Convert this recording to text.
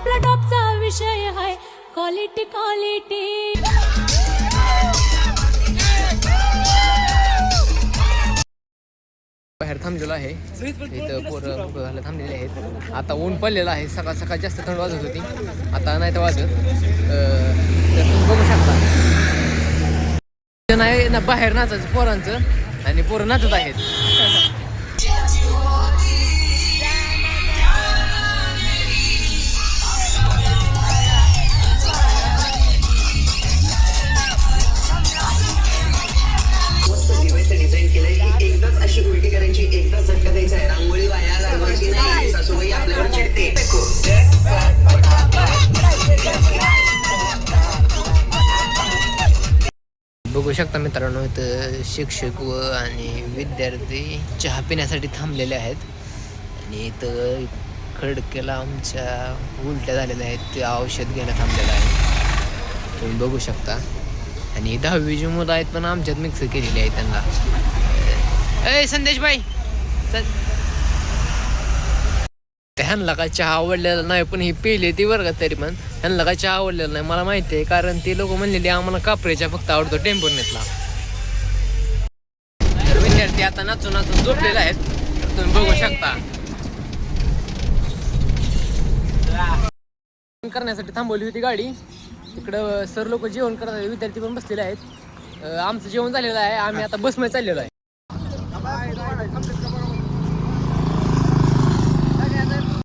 आपला टॉपचा विषय आहे क्वालिटी क्वालिटी. बाहेर थांबलेलो आहे इथं पोरं बघायला थांबलेले आहेत. आता ऊन पडलेलं आहे. सकाळ सकाळ जास्त थंड वाजत होती, आता नाही तर वाजत. तर तुम्ही बघू शकता नाही ना बाहेर नाचायचं पोरांचं आणि पोरं नाचत आहेत. डिझाईन केलंय एकदाच अशी उलटी करायची, एकदाच झटका द्यायचा आहे. रांगोळी वाया घालवायची नाही, सासूबाई आपल्यावर चिडते. बघू शकता मित्रांनो इथं शिक्षक व आणि विद्यार्थी चहा पिण्यासाठी थांबलेले आहेत. आणि इथं खडकेला आमच्या उलट्या झालेल्या आहेत, ते औषध घ्यायला थांबलेलं आहे, तुम्ही बघू शकता. आणि 10वी मुलं आहेत पण आमच्यात मिक्स केलेली आहे त्यांना. संदेश भाई ह्यांना काय चहा आवडलेला नाही, पण ही पेले ती बरं का, तरी पण ह्यांना काय चहा आवडलेला नाही मला माहिती आहे, कारण ते लोक म्हणलेले आम्हाला कापरेच्या फक्त आवडतो टेम्पोनेतला. तर विद्यार्थी आता नाचून नाचून झोपलेले आहेत, तर तुम्ही बघू शकता. करण्यासाठी थांबवली होती गाडी, तिकडं सर लोक जेवण करतात, विद्यार्थी पण बसलेले आहेत. आमचं जेवण झालेलं आहे, आम्ही आता बसमध्ये चाललेलो आहे.